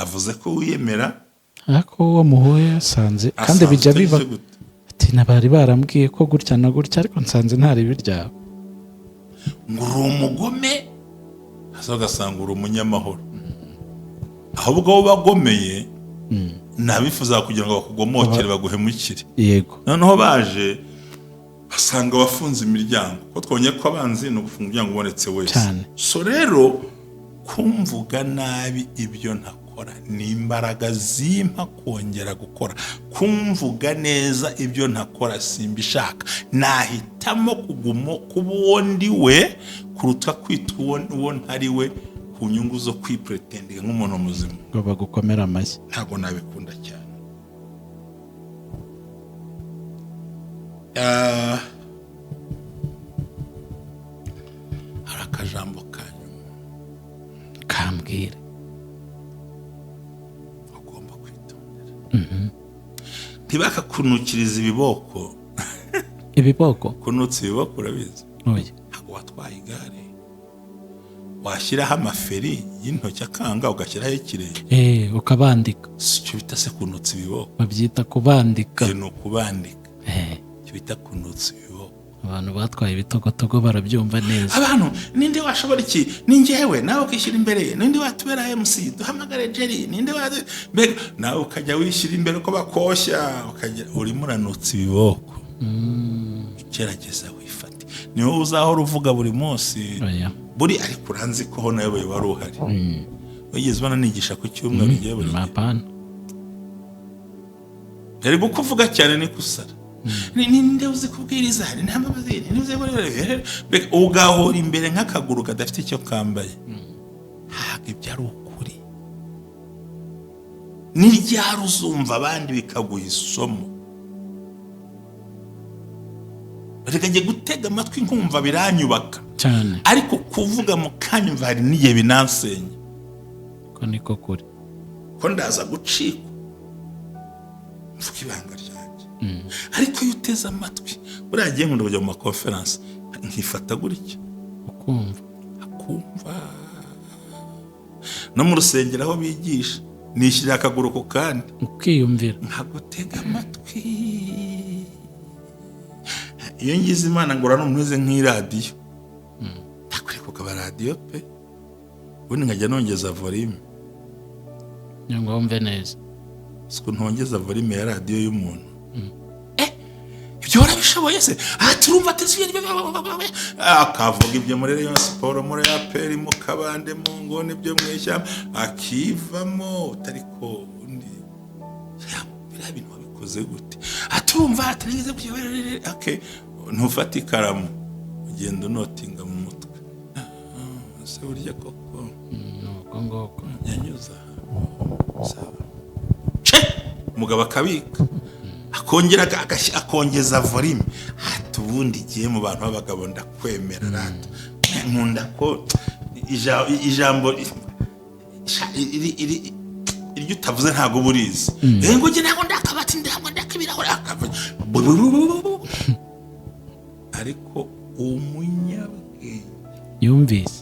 avuze ko wiyemera ariko uwo muhuye asanze kandi bijya biba ati nabari barambwiye ko gutya na gutya ariko nsanze ntari biryawe ngo uri umugome hasa ugasanga uri umunyamahoro ahubwo abo bagomeye nabifuza kugira ngo bakugomokere baguhemukire yego noneho baje basanga wafunze imiryango ko twonye ko abanzi no gufunga umuryango ubonetse wese so rero kumvuga nabi ibyo ntakora ni imbaraga zimpa kongera gukora kumvuga neza ibyo ntakora simbishaka nahitamo kuba uwo ndi we kuruta kwita uwo ntari we ku nyungu zo kwipretendinga nk'umuntu muzima ngo bagukomera amashyi ntabwo nabikunda cyane hari akajambo kanyuma kambwire ugomba kwitondera ntibakakunukiriza ibiboko kunutsa ibiboko urabizi ntabwo watwaye igare washyiraho amaferi y'intoki akanga ugashyiraho ikirere ukabandika icyo bita se kunutsa ibiboko babyita kubandika ni ukubandika icyo bita kunutsa ibiboko abantu batwaye ibitogotogo barabyumva neza abantu ninde washobora iki ni njyewe nawe ukishyira imbere ninde watubera MC duhamagare Jerry ninde nawe ukajya wishyira imbere ko bakoshya ukajya urimo uranutsa ibiboko gerageza wifate niwe uzahora uvuga buri munsi buri ariko uranzi ko nawe wari uhari wigeze ubona nigisha ku cyumweru ngiye buri mapana yari kuvuga cyane ni kusara ninde uzi kubwiriza ntambabazi ninde ugahora imbere nk'akaguru kadafite icyo kambaye ntabwo ibyari ukuri n'iryari uzumva abandi bikaguha isomo reka gutega amatwi nkumva biranyubaka cyane ariko kuvuga mu kanya mva hari n'igihe binansenye ko niko kuri ko ndaza gucikwa mvuga ibanga ryanjye ariko iyo uteze amatwi buriya gihe nkunda kujya mu makonferansi nkifata gutya akumva no mu rusengero aho bigisha nishyira akaguru ku kandi ukiyumvira nkagutega amatwi iyo ngize Imana ngora n'umeze nk'iradiyo nakwiye kugaba radiyo pe ubundi nkajya nongeza volume ngo wumve neza siko ntongeza volume ya radiyo y'umuntu ibyo warabishoboye se turumva atisiye akavuga ibyo muri Rayon Sport muri APR mu kabande mu ngone byo mweshyamba akivamo utariko undi biriya bintu wabikoze gute turumva atarigeze okay ntufate ikaramu ugenda unotinga mu mutwe se urya koko ngoko nyanyuza umugabo akabika akongera akongeza volume ubundi igihe mu bantu b'abagabo ndakwemera rata nkunda ko ijambo iryo utavuze ntabwo burizi ngo njye ntabwo ndakabati ntabwo ndakibirahure ariko umunyabwenge yumvise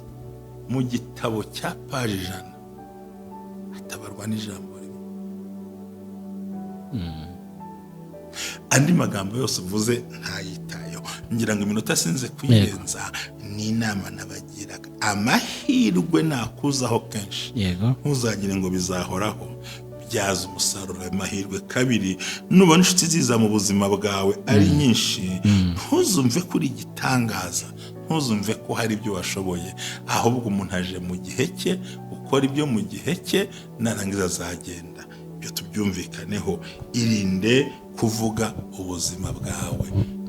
mu gitabo cya paji 100 atabarwa n'ijambo rimwe andi magambo yose uvuze ntayitayo ngira ngo iminota sinze kwirenza ni inama nabagiraga amahirwe nakuzaho kenshi ntuzagire ngo bizahoraho byaza umusaruro amahirwe kabiri nubona inshuti ziza mu buzima bwawe ari nyinshi ntuzumve kuri igitangaza ntuzumve ko hari ibyo washoboye ahubwo umuntu aje mu gihe cye ukora ibyo mu gihe cye narangiza azagenda ibyo tubyumvikaneho irinde kuvuga ubuzima bwawe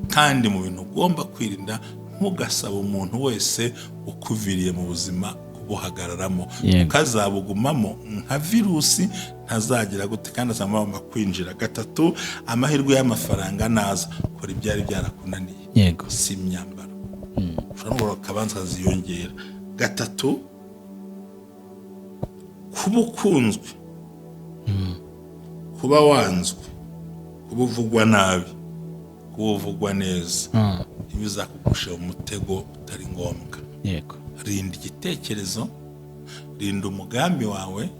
kandi mu bintu ugomba kwirinda ntugasaba umuntu wese ukuviriye mu buzima kubuhagararamo ukazabugumamo nka virusi ntazagira gute kandi azamama kwinjira gatatu amahirwe y'amafaranga naza kora ibyari byarakunaniye si imyambaro ushobora kabanza ziyongera gatatu kuba ukunzwe kuba wanzwe kuba uvugwa nabi kuba uvugwa neza ntibizakugushe umutego utari ngombwa rinda igitekerezo rinda umugambi wawe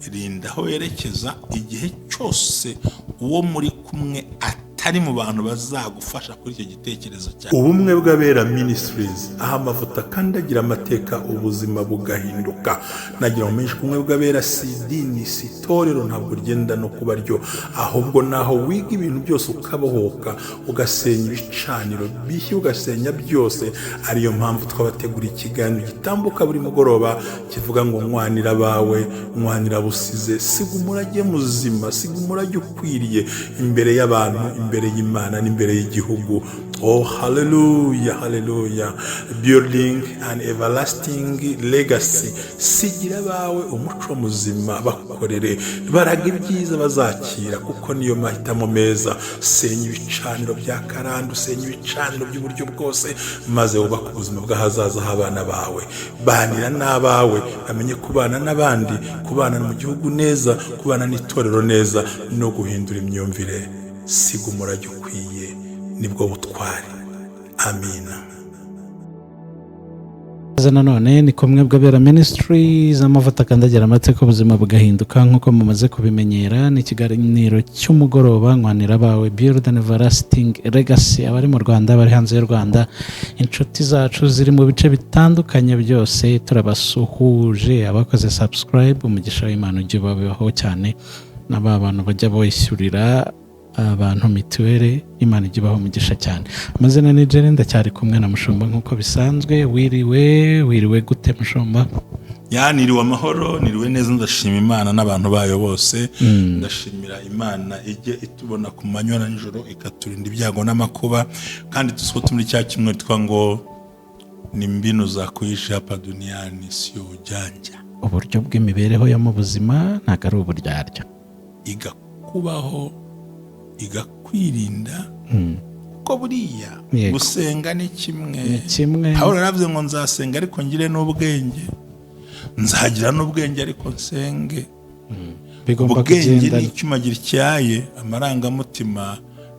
rinda aho yerekeza igihe cyose uwo muri kumwe atari mu bantu bazagufasha kuri icyo gitekerezo cyawe. Ubumwe bw'abera Ministries, aho amavuta kandi agira amateka ubuzima bugahinduka. Nagira ngo umenyeshe ubumwe bw'abera si idini, si itorero, ntabwo rigenda no kuba ryo, ahubwo naho wiga ibintu byose ukabohoka, ugasenya ibicaniro bishya, ugasenya byose. Ariyo mpamvu twabateguriye ikiganiro gitambuka buri mugoroba kivuga ngo mwanira bawe, mwanira busize, siga umurage muzima, siga umurage ukwiriye imbere y'abantu, imbere y'Imana n'imbere y'igihugu. Oh, hallelujah, hallelujah. Building an everlasting legacy. Sigira bawe umuco muzima, bakorere, baraga ibyiza bazakira, kuko niyo mahitamo meza. Senya ibicaniro bya karande, senya ibicaniro by'uburyo bwose, maze wubaka ubuzima bw'ahazaza h'abana bawe. Banira n'abawe, bamenye kubana n'abandi, kubana mu gihugu neza, kubana n'itorero neza, no guhindura imyumvire. Siga umurage ukwiye, nibwo butwari. Amina. Nanone ni kumwe bw'abera Ministries, amavuta kandi agira amateka ubuzima bugahinduka. Nk'uko mumaze kubimenyera, ni ikiganiro cy'umugoroba mwanira bawe, Build an everlasting legacy. Abari mu Rwanda, abari hanze y'u Rwanda, inshuti zacu ziri mu bice bitandukanye byose, turabasuhuje. Abakoze subscribe, umugisha w'Imana ujye ubabeho cyane. N'aba bantu bajya boyishyurira abantu mituweli, Imana ijye ibaho umugisha cyane. Amazina ni Jere, ndacyari kumwe na Mushumba nk'uko bisanzwe. Wiriwe gute Mushumba? Niriwe amahoro, niriwe neza, ndashima Imana n'abantu bayo bose. Ndashimira Imana ijye itubona ku manywa na nijoro, ikaturinda ibyago n'amakuba, kandi tusohote muri cya kimwe twa ngo ni mbinu za kuishi hapa duniani sio ujanja. Uburyo bw'imibereho yo mu buzima ntabwo ari uburyarya. Iga kubaho, iga kwirinda, kuko buriya gusenga ni kimwe. Aho naravuze ngo nzasenga ariko ngire n'ubwenge, nzagira n'ubwenge ariko nsenge. Ubwenge ni icyuma gityaye, amarangamutima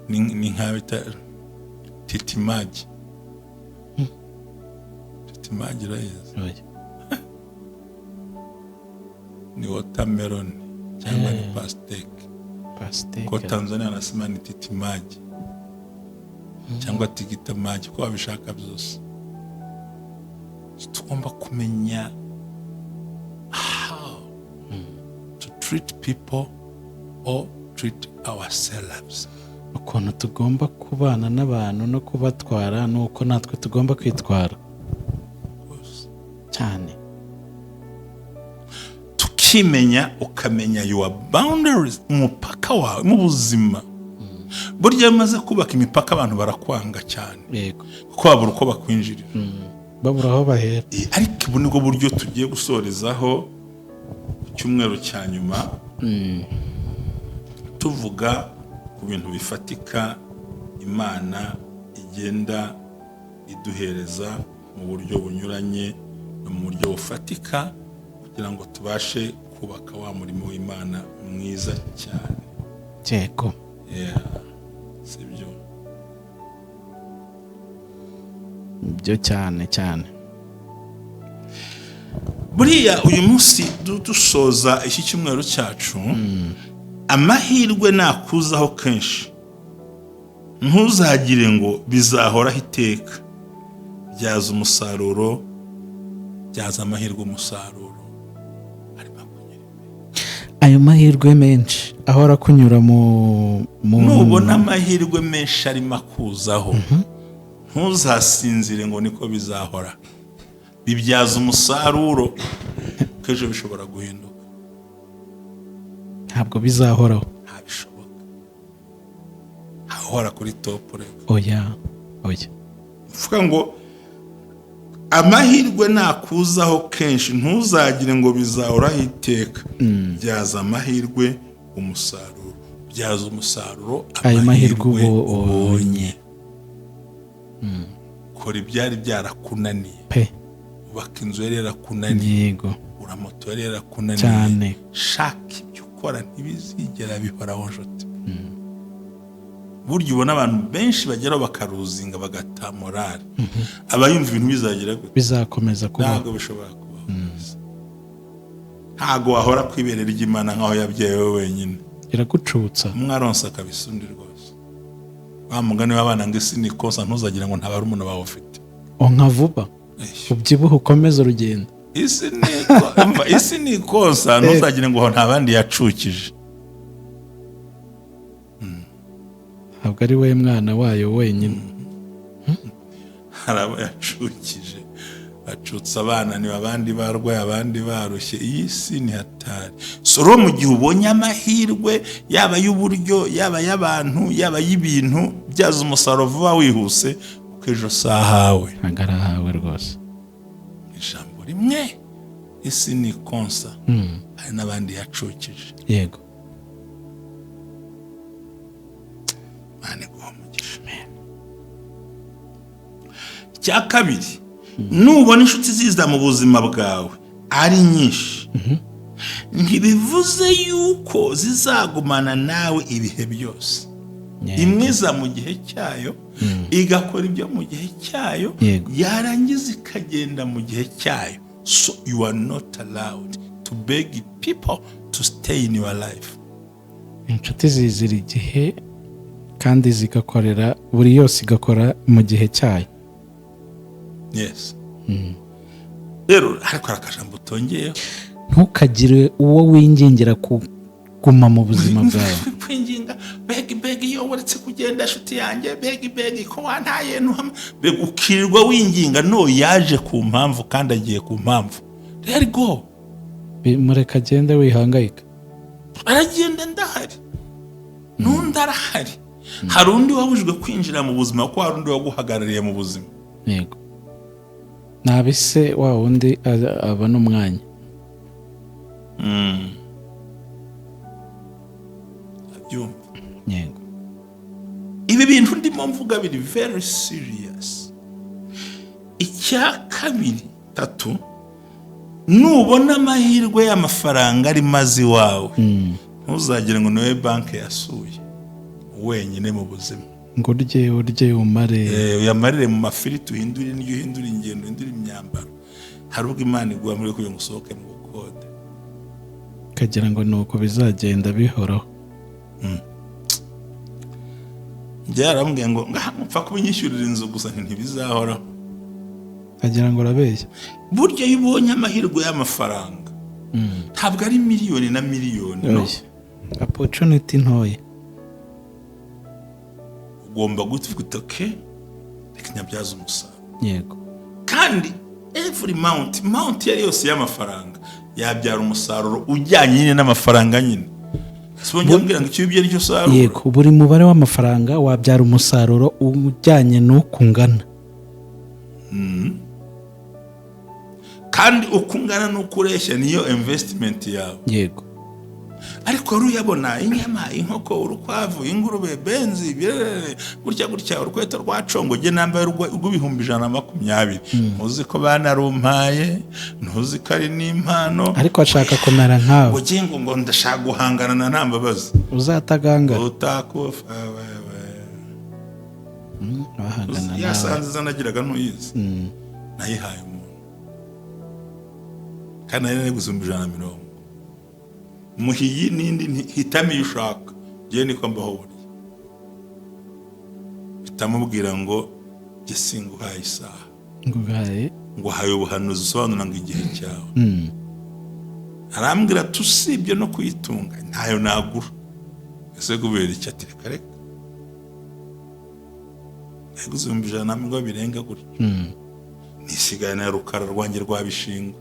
ni nka bita titimagi. Titimagi urayizi? Ni watermelon cyangwa ni pasteke. Ko Tanzania anasema ni titimagi cyangwa tigitamaji, ko babishaka byose. Tugomba kumenya how to treat people or treat ourselves. Ukuntu tugomba kubana n'abantu no kubatwara, nuko natwe tugomba kwitwara cyane. Tukimenya, ukamenya your boundaries, umupaka wawe mu buzima. Burya maze kubaka imipaka abantu barakwanga cyane. Yego. Kuko babura uko bakwinjirira. Babura aho bahera. Ariko ubu nibwo buryo tugiye gusorezaho cyumweru cya nyuma. Tuvuga ku bintu bifatika Imana igenda iduhereza mu buryo bunyuranye no mu buryo bufatika, kugira ngo tubashe kubaka wa murimo w'Imana mwiza cyane. Yego. Sibyo. Byo cyane. Buriya uyu munsi dusoza iki cyumweru cyacu, amahirwe nakuzaho kenshi, ntuzagire ngo bizahoraho iteka. Byaza umusaruro, byaza amahirwe umusaruro. Ayo mahirwe menshi ahora kunyura mu nubona amahirwe menshi arimo akuzaho, ntuzasinzire ngo niko bizahora. Bibyaza umusaruro, kejo bishobora guhinduka. Ntabwo bizahoraho, ntabishoboka. Ahora kuri top reka. Oya. Mvuga ngo amahirwe nakuzaho kenshi, ntuzagire ngo bizahoraho iteka. Byaza amahirwe umusaruro, byaza umusaruro ayo mahirwe ubonye. Kora ibyari byarakunaniye pe, ubaka inzu yari yarakunaniye. Yego. Uramoto yari yarakunaniye cyane. Shaka ibyo ukora ntibizigera bihoraho nshuti. Burya ubona abantu benshi bageraho bakaruzinga bagata morale. Abayumva ibintu bizagira gute? Bizakomeza kubaho. Ntabwo bishobora kubaho. ntago wahora kwiberera ry'Imana nkaho yabyaye wowe wenyine, iragucutsa umwaronsa akabisundi rwose. Wa mugani w'abana ngo isi ni kosa, ntuzagira ngo ntabari umuntu bawe ufite. Onka vuba ubyibuhe ukomeza urugendo. Isi ni kosa, ntuzagira ngo nta bandi yacukije. Ntabwo ari we mwana wayo wenyine. Hari abo yacukije, bacutsa abana, ni abandi barwaye, abandi barushye. Iyi si ni hatari. Soro mu gihe ubonye amahirwe, yaba y'uburyo, yaba y'abantu, yaba y'ibintu, byaza umusaruro vuba wihuse, uko ejo sahawe agarahawe rwose. Ijambo rimwe, isi ni konsa, hari n'abandi yacukije. Yego. Mane guha umugisha. Cya kabiri, nubona inshuti ziza mu buzima bwawe ari nyinshi, ntibivuze yuko zizagumana nawe ibihe byose. Imwe iza mu gihe cyayo, igakora ibyo mu gihe cyayo, yarangiza ikagenda mu gihe cyayo. So you are not allowed to beg people to stay in your life. Inshuti zizira igihe kandi zigakorera buri yose igakora mu gihe cyayo. Yes. Rero ariko akajambo utongeyeho, ntukagire uwo wingingira kuguma mu buzima bwawe. Kwinginga beg iyo waretse kugenda nshuti yanjye, beg ko wantaye ntuhama, ukirirwa winginga, no yaje ku mpamvu kandi agiye ku mpamvu. Let go. Mureka agende wihangayika. Aragenda ndahari, n'undi arahari. Hari undi wabujwe kwinjira mu buzima kuko hari undi waguhagarariye mu buzima. Yego. Nabise wa wundi aba n'umwanya. Abyumva. Yego. Ibi bintu ndimo mvuga biri very serious. Icya kabiri, tatu, nubona amahirwe y'amafaranga ari mazi wawe, ntuzagire ngo niwe banki yasuye wenyine mu buzima. Ngo urye umare. Uyamarire mu mafiriti, uhindure indyo, uhindure ingendo, uhindure imyambaro. Hari ubwo Imana iguha muri kugira ngo usohoke mu bukode. Kagira ngo nuko bizagenda bihoraho. Byarambwiye ngo mpfa kubinyishyurira inzu gusa ntibizahoraho. Kagira ngo urabeshya. Burya iyo ubonye amahirwe y'amafaranga, ntabwo ari miliyoni na miliyoni, no. Opportunity ntoya. Ugomba gutwita reka nyabyaza umusaruro. Yego. Kandi every mount yari yose y'amafaranga yabyara umusaruro ujyanye nyine n'amafaranga nyine. Sibonye mbwira ngo icyo Ibyari cyo saruro. Yego, buri mubare w'amafaranga wabyara umusaruro ujyanye n'uko ungana. Kandi uko ungana n'uko ureshya niyo investment yawe. Yego. Ariko ruyabona inyama, inkoko, urukwavu, ingurube, benzi, gutya urukweto rwacongo je nambaye rw'ibihumbi 120. Muzi ko banarumpaye, ntuzi ko ari n'impano. Ariko ashaka kumera nkawe. Ngo ndashaka guhangana na ntambabazi. Uzataganga. Utakufa Wahangana nawe. Yasanze zanagiraga ntuyizi. Nayihaye umuntu. Kandi nari gusumba 120. Muhiyi nindi hitamo iyo ushaka. Je niko mbaho buri. Bitamubwira ngo je singuhaye isaha. Ngo haye ubuhanuzi usobanura ngo igihe cyawe. Arambwira tusibye no kuyitunga ntayo nagura. Ese gubera iki ati reka reka. Gusumba 100 ngo birenga gutyo. Nisigaye na rukara rwanjye rwabishinga.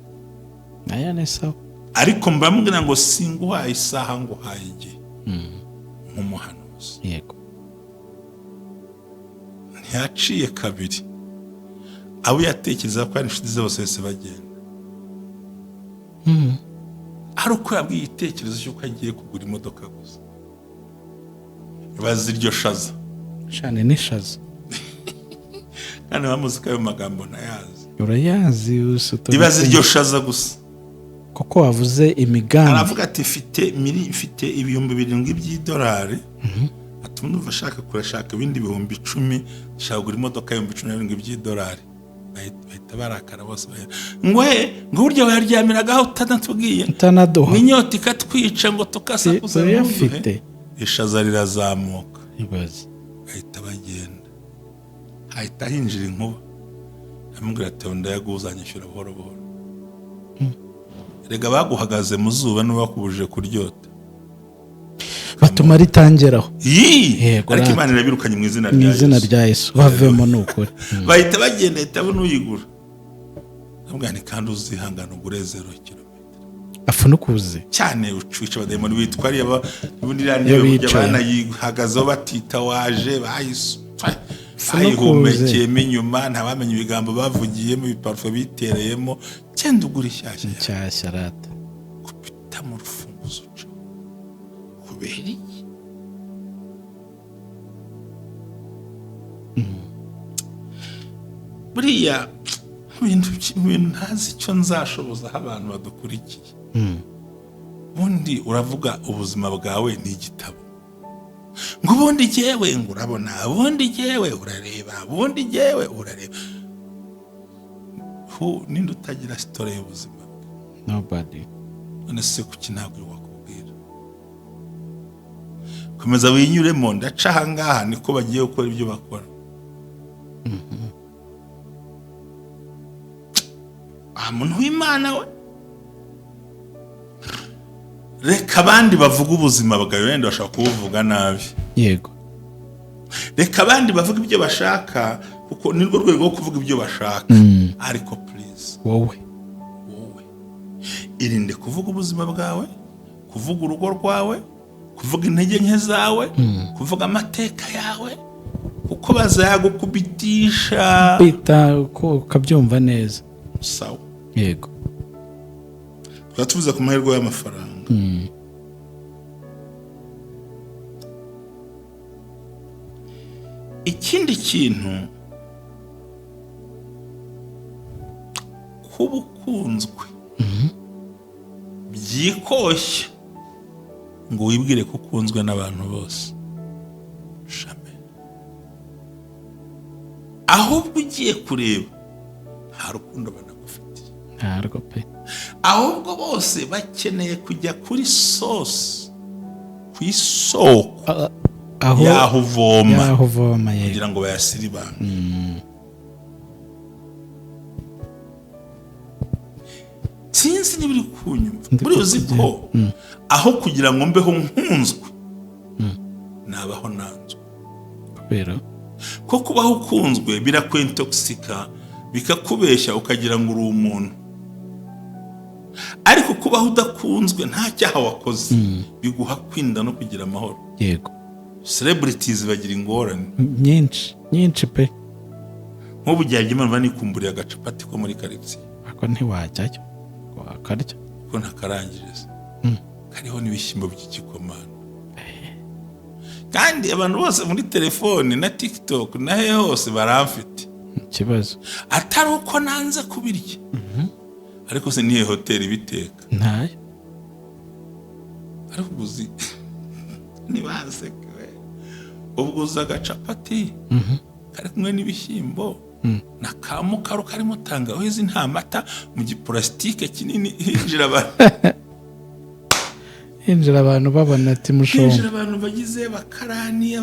Aya nesa. Ariko mbambwira ngo singuhaye isaha ngo haye igihe. Nk'umuhanuzi. Yego. Ntiyaciye kabiri. Abo yatekereza ko ari inshuti zose bagenda. Ari uko yabwiye igitekerezo cy'uko agiye kugura imodoka gusa. Bazi iryo shaza. Cyane nishaza. Kandi bamuzika yo magambo nayazi. Urayazi usuto. Ibazi iryo shaza gusa. Kuko wavuze imigambi. Aravuga ati mfite ibihumbi 7 by'idolari. Atumva ashaka kurashaka ibindi bihumbi 10, shaka gura imodoka y'ibihumbi 10 by'idolari. bahita barakara bose ngo burya waryamiraga utanatubwiye utanaduha n'inyota ikatwica ngo tukasakuza uyafite ishaza rirazamuka ibaze bahita bagenda hahita hinjira inkuba amubwira ati ndayaguzanyishyura buhoro buhoro rega baguhagaze mu zuba n'ubakubuje kuryota batuma ritangeraho ariko Imana irabirukanye mu izina rya Yesu bavemo n'ukuri bahita bagenda ahita abona uyigura amubwira ni kandi uzihangana ugure 0 kilometero afu nukuze cyane ucica abadayimoni bitwariye ubundi raniyo banayihagazeho batita waje bayihumekeyemo inyuma ntawamenya ibigambo bavugiyemo ibiparufe bitereyemo cyenda ugura inshyashya rata kupita mu rufunguzo uca kubera iki buriya ibintu ntazi icyo nzashobozaho abantu badukurikiye ubundi uravuga ubuzima bwawe ni igitabo ngo ubundi jyewe ngo urabona ubundi jyewe urareba ubundi jyewe urareba ninde utagira story y'ubuzima nobody none se kuki ntabwo wakubwira komeza winyuremo ndaca ahangaha niko bagiye gukora ibyo bakora muntu w'Imana we reka abandi bavuga ubuzima bwawe wenda bashaka kubuvuga nabi yego reka abandi bavuga ibyo bashaka kuko nirwo rwego rwo kuvuga ibyo bashaka ariko please wowe irinde kuvuga ubuzima bwawe kuvuga urugo rwawe kuvuga intege nke zawe kuvuga amateka yawe kuko bazagukubitisha bita ukabyumva neza sawa yego twatuvuze ku mahirwe y'amafaranga ikindi kintu kuba ukunzwe byikoshya ngo wibwire ko ukunzwe n'abantu bose shame ahubwo ugiye kureba nta rukundo banagufitiye ntarwo pe ahubwo bose bakeneye kujya kuri source ku isoko yaho uvoma kugira ngo bayasiribane sinzi niba uri kunyumva buri uzi ko aho kugira ngo mbeho nkunzwe nabaho nanzwe kubera ko kubaho ukunzwe birakwentoxika bikakubeshya ukagira ngo uri umuntu ariko kubaho udakunzwe nta cyaha wakoze biguha kwinda no kugira amahoro yego celebrities bagira ingorane nyinshi pe nk'ubu gihe Imana banikumburiye agacapati ko muri quartier ako ntiwajyayo wakarya ko ntakarangiriza kariho n'ibishyimbo by'igikomano kandi abantu bose muri telefone na TikTok na hose baramfite ikibazo atari uko nanze kubirya ariko se nihe hoteli biteka ntayo ariko uzi nibanseke ubwo uza agacapati kari kumwe n'ibishyimbo na kamukaro karimo tangawizi nta mata mu giplastike kinini hinjira abantu babona ati mushomba hinjira abantu bagize bakarani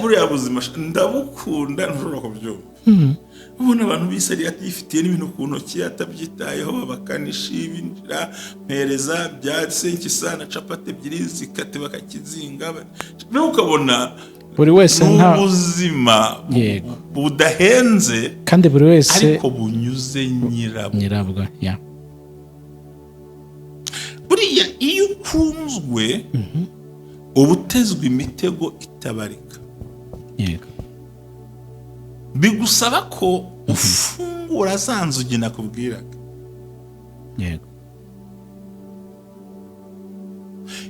buriya buzima ndabukunda ntushobora kubyumva ubona abantu bisari atifitiye n'ibintu ku ntoki atabyitayeho bakanishi binjira mpereza byatse nkisana capati ebyiri zikate bakakizinga nawe ukabona buri wese nta ubuzima budahenze kandi buri wese ariko bunyuze nyirabwo ya buriya iyo ukunzwe uba utezwe imitego itabarika yego bigusaba ko ufungura za nzugi nakubwiraga yego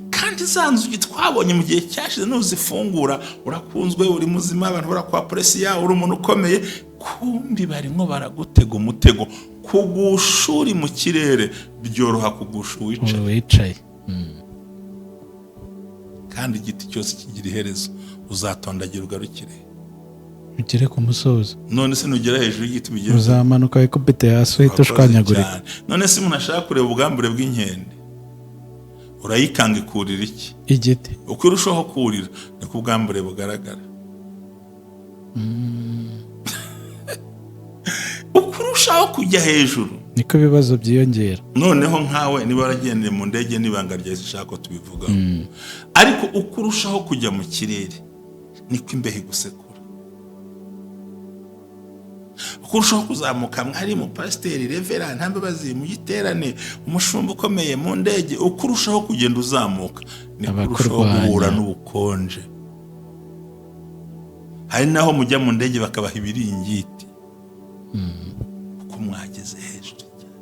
kandi za nzugi twabonye mu gihe cyashize n'uzifungura urakunzwe uri muzima abantu barakwapresiya uri umuntu ukomeye kumbi barimo baragutega umutego kugusha uri mu kirere byoroha kugusha wicaye kandi igiti cyose kigira iherezo uzatondagira ugarukire ugere ku musozo. None se nugera hejuru y'igiti bigera uzamanuka ikubite hasi uhita ushwanyagurika. None se umuntu ashaka kureba ubwambure bw'inkende urayikanga ikurira iki? Igiti. Uko urushaho kurira niko ubwambure bugaragara. Uko urushaho kujya hejuru niko ibibazo byiyongera. Noneho nkawe niba waragendeye mu ndege n'ibanga ryahise ushaka ko tubivugaho, ariko uko urushaho kujya mu kirere niko imbeho gusekura. Uko urushaho kuzamuka mwari mu pasiteri revera ntambabazi mu giterane umushumba ukomeye mu ndege, uko urushaho kugenda uzamuka niko urushaho guhura n'ubukonje. Hari naho mujya mu ndege bakabaha ibiringiti uko mwageze hejuru cyane.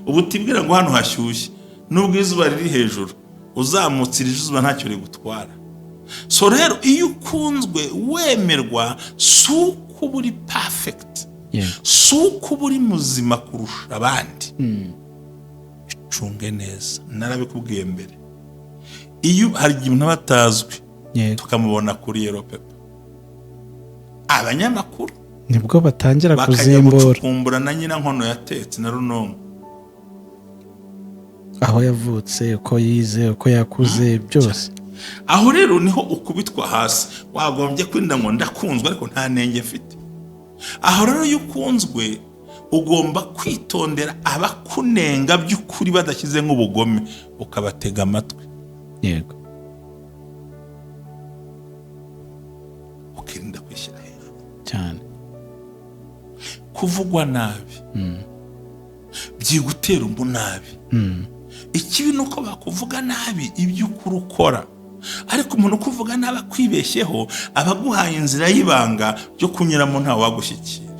Ubu tibwira ngo hano hashyushye nubwo izuba riri hejuru, uzamutse iri zuba ntacyo rigutwara. So rero iyo ukunzwe wemerwa, si uko uri perfect, si uko uri muzima kurusha abandi. Icunge neza, narabikubwiye mbere. Iyo hari igihe umuntu batazwi tukamubona kuri yellow paper, abanyamakuru nibwo batangira kuzimbura, kumbura na nyina nkono yatetse na runongo, aho yavutse, uko yize, uko yakuze, byose. Aho rero niho ukubitwa hasi. Wagombye kwinda ngo ndakunzwe ariko nta nenge mfite. Aho rero iyo ukunzwe ugomba kwitondera abakunenga by'ukuri badashyize nk'ubugome, ukabatega amatwi. Yego. Ukirinda kwishyira hejuru cyane. Kuvugwa nabi byigutera umunabi. Ikibi nuko bakuvuga nabi iby'ukuri ukora, ariko umuntu kuvuga nabi akwibeshyeho abaguhaye inzira y'ibanga byo kunyuramo nta wagushyikira.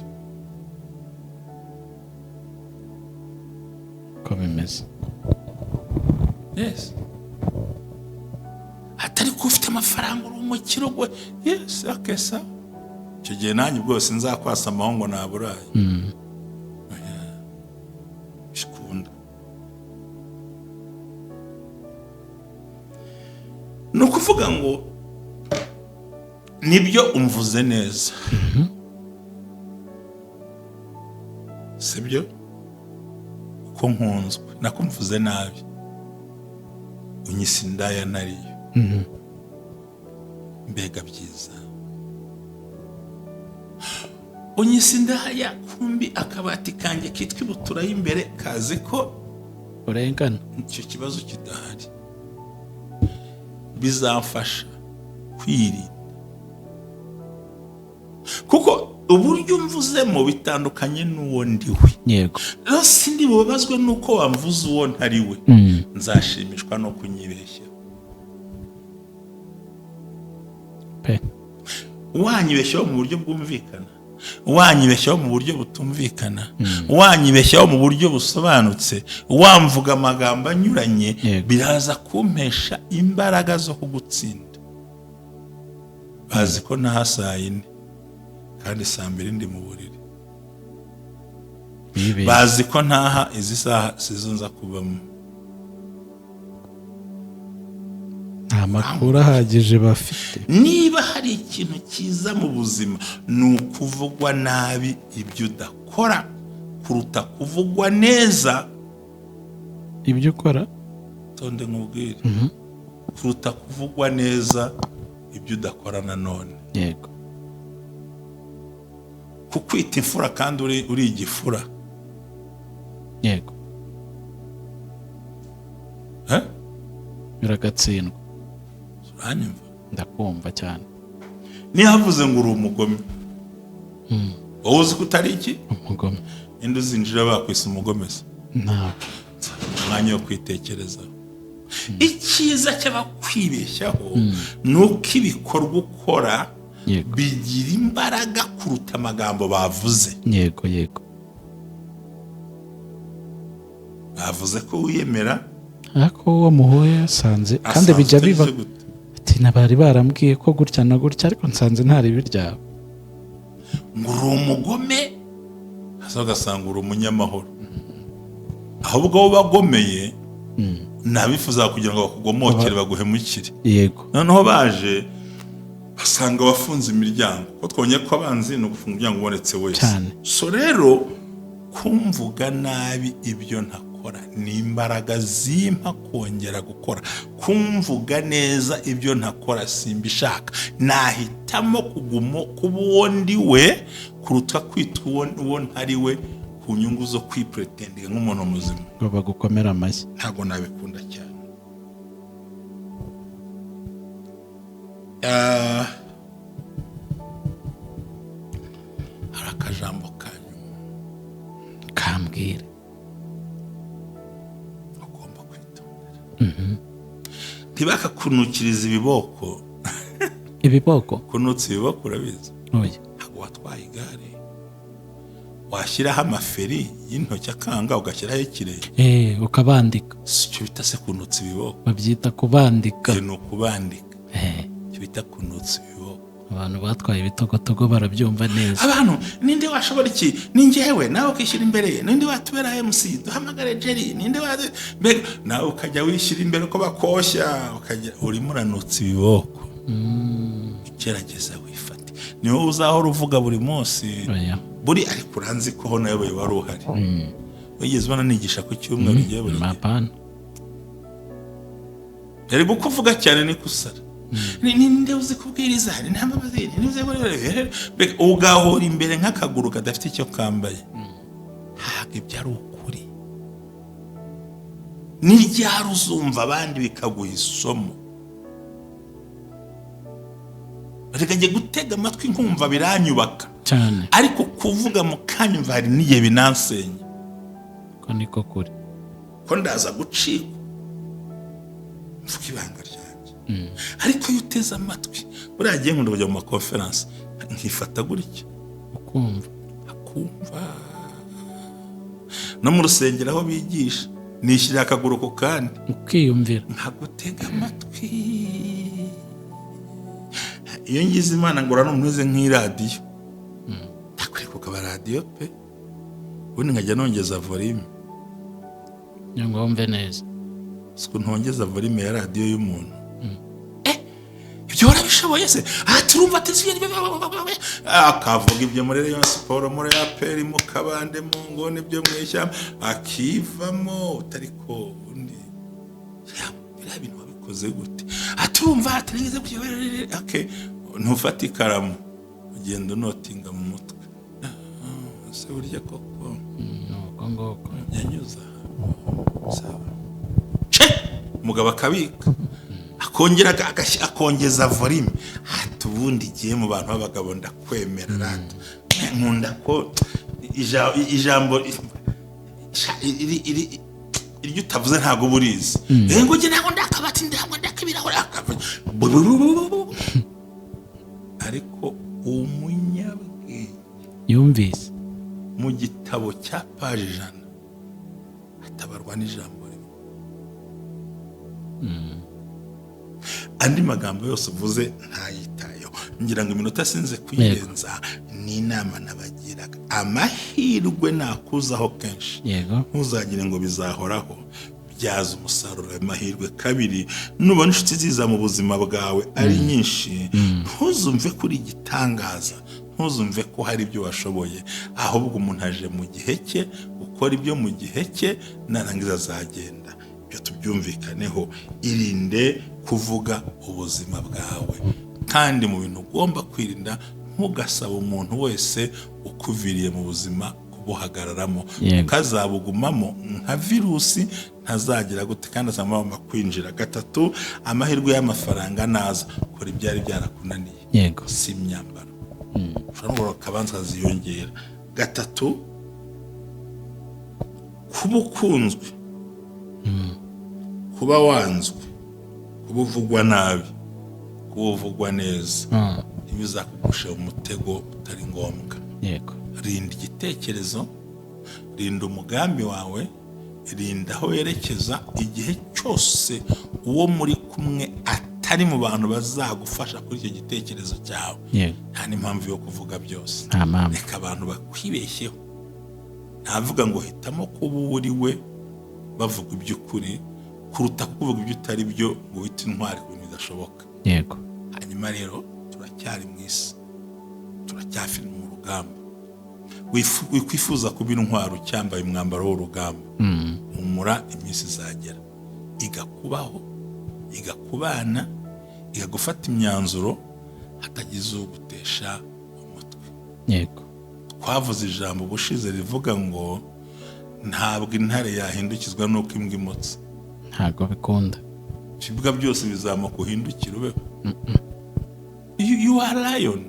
Ko bimeze. Yes. Atari ko ufite amafaranga uri umukiro gwe. Yes, akesa. Icyo gihe nanjye bwose nzakwasamaho ngo naburaye. Bishikunda. No kuvuga ngo nibyo umvuze neza. Sibyo? Ko nkunzwe nakumvuze nabi. Unyise indaya nariyo. Mbega byiza. Unyise indaya kumbi akabati kanjye kitwa ibutura y'imbere kazi ko urengana. Icyo kibazo kidahari. Bizamfasha kwirinda. Kuko uburyo mvuzemo bitandukanye n'uwo ndiwe. Yego. Rero sindi bubabazwe nuko wamvuze uwo ntari we. Nzashimishwa no kunyibeshya. Wanyibeshyaho mu buryo bwumvikana, wanyibeshyaho mu buryo butumvikana, wanyibeshyaho mu buryo busobanutse, wamvuga amagambo anyuranye, biraza kumpesha imbaraga zo kugutsinda. Bazi ko naha saa 4 kandi saa 2 ndi mu buriri. Bazi ko ntaha izi saha sizonza kubamo. Nta makuru ahagije bafite. Niba hari ikintu cyiza mu buzima ni ukuvugwa nabi ibyo udakora kuruta kuvugwa neza ibyo ukora. Tonde nkubwire. Kuruta kuvugwa neza ibyo udakora nanone. Yego. Kukwita imfura kandi uri igifura. Yego. Biragatsindwa. Uranyumva? Ndakumva cyane. Nihavuze ngo uri umugome. Wowe uzi ko utari iki? Umugome. Indi uzinjira bakwisa umugomeza. Nta mwanya wo kwitekerezaho. Icyiza cy'abakwibeshyaho nuko ibikorwa ukora bigira imbaraga kuruta amagambo bavuze. Yego yego. Bavuze ko wiyemera, ariko uwo muhuye yasanze kandi bijya biba ati nabari barambwiye ko gutya na gutya, ariko nsanze ntari biryawe. Ngo uri umugome hasa ugasanga uri umunyamahoro. Ahubwo abo bagomeye nabifuza kugira ngo bakugomokere baguhemukire. Yego. Noneho baje basanga wafunze imiryango, ko twonye ko abanzi no gufunga umuryango ubonetse wese cyane. So rero kumvuga nabi ibyo ntakora ni imbaraga zimpa kongera gukora. Kumvuga neza ibyo ntakora simbishaka, nahitamo kugumo kuba uwo ndi we kuruta kwitwa uwo ntari we ku nyungu zo kwipretendinga nk'umuntu muzima. Baba gukomera amashyi ntabwo nabikunda cyane. Hari akajambo kanyu kambwira ugomba kwitondera. Ntibakakunukiriza ibiboko. Ibiboko? Kunutsa ibiboko urabizi? Oya. Ntabwo watwaye igare washyiraho amaferi y'intoki akanga ugashyiraho ikirere ukabandika. Icyo bita se kunutsa ibiboko. Babyita kubandika. Ni ukubandika. Icyo bita kunutsa ibiboko. Abantu batwaye ibitogotogo barabyumva neza. Abantu ninde washobora iki? Ni njyewe nawe ukishyira imbere ye. Ninde watubera MC? Duhamagare Jerry. Ninde nawe ukajya wishyira imbere ko bakoshya ukajya urimo uranutsa ibiboko. Gerageza wifate. Niwe uzahora uvuga buri munsi. Buri ariko uranzi ko nawe wari uhari. Wigeze ubona nigisha ku cyumweru ngiye buri. Mapana. Yari kuvuga cyane ni kusara. Ninde uzi kubwiriza? Ntambabazi. Ninde uzi ugahora imbere nk'akaguru kadafite icyo kambaye. Ntabwo ibyari ukuri. Ni ryari uzumva abandi bikaguha isomo. Rekaje gutega amatwi nkumva biranyubaka cyane, ariko kuvuga mu kanyumva hari niye binansenye. Ko niko kuri. Ko ndaza gucika. Mvuga ibanga ryanjye. Ariko iyo uteze amatwi uragiye nkunda kujya mu makonferensi nkifata gutya akumva no mu rusengero aho bigisha nishyira akaguru ku kandi ukiyumvira nkagutega amatwi. Iyo ngize Imana ngora n'umeze nk'iradiyo ndakwiye kukaba radiyo pe ubundi nkajya nongeza volume ngo wumve neza. Siko ntongeza volume ya radiyo y'umuntu. Ibyo warabishoboye se? Turumva atizwe akavuga ibyo muri Rayon Sport muri APR mu kabande mu ngone byo mweshyamba akivamo utariko undi bira bintu wabikoze gute? Turumva atarigeze kuyoberera. Okay, ntufata ikaramu ugenda notinga mu mutwe. Se burya koko ngoko yanyuza sawa mugabo akabika akongera akongeza volume. Ubundi giye mu bantu b'abagabo ndakwemera rata nkunda ko ijambo iryo utavuze ntago burizi. Ngo nge ntago ndakabati ndamwe ndakibirahora akavuga ariko umunyabwenge yumvise mu gitabo cya paji 100 atabarwa n'ijambo rimwe. Andi magambo yose uvuze ntayitayeho. Ngira ngo iminota sinze kwirenza ni inama nabagiraga. Amahirwe nakuzaho kenshi. Ntuzagire ngo bizahoraho. Byaza umusaruro amahirwe. Kabiri, nubona inshuti ziza mu buzima bwawe ari nyinshi, ntuzumve kuri gitangaza, ntuzumve ko hari ibyo washoboye, ahubwo umuntu aje mu gihe cye ukora ibyo mu gihe cye narangiza azagenda. Ibyo tubyumvikaneho. Irinde kuvuga ubuzima bwawe, kandi mu bintu ugomba kwirinda ntugasaba umuntu wese ukuviriye mu buzima kubuhagararamo. Ukazabugumamo nka virusi ntazagira gute kandi azamama kwinjira. Gatatu, amahirwe y'amafaranga naza kora ibyari byarakunaniye. Si imyambaro. Ushobora kabanza ziyongera. Gatatu, kuba ukunzwe, kuba wanzwe, kuba uvugwa nabi, kuba uvugwa neza, ntibizakugushe umutego utari ngombwa. Rinda igitekerezo, rinda umugambi wawe, rinda aho werekeza. Igihe cyose uwo muri kumwe atari mu bantu bazagufasha kuri icyo gitekerezo cyawe, nta n'impamvu yo kuvuga byose. Reka abantu bakwibeshyeho. Ntavuga ngo hitamo kuba uri we bavuga iby'ukuri kuruta kuvuga ibyo utari byo ngo uhite intwari ku bintu bidashoboka. Hanyuma rero turakira turacyari mu isi, turacyafite mu rugamba. Wikwifuza kuba intwaro cyambaye umwambaro w'urugamba. Humura, iminsi izagera igakubaho, igakubana, igagufata imyanzuro hatagize ugutesha umutwe. Yego. Twavuze ijambo bushize rivuga ngo ntabwo intare yahindukizwa nuko imbwa imotse. Ntabwo bikunda. Ibibwa byose bizamuka uhindukira ubeho. You are lion.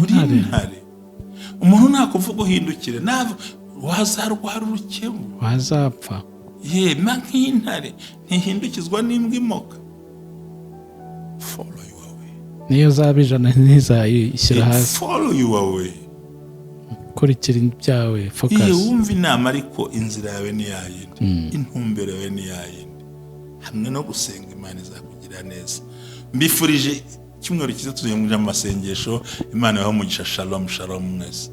Uri intare. Umuntu nakuvuga uhindukire, wazarwara urukemu, wazapfa. Ma nk'intare ntihindukizwa n'imbwa imoka. Follow your way. Niyo zaba ijana ntizayishyira hasi. Follow your way. Kurikira ibyawe, focus. Iyo wumva inama ariko inzira yawe ni yayindi, intumbero yawe ni yayindi, hamwe no gusenga Imana izakugira neza. Mbifurije cyumweru cyiza, tugiye mu masengesho. Imana yaho umugisha. Shalom, shalom mwese.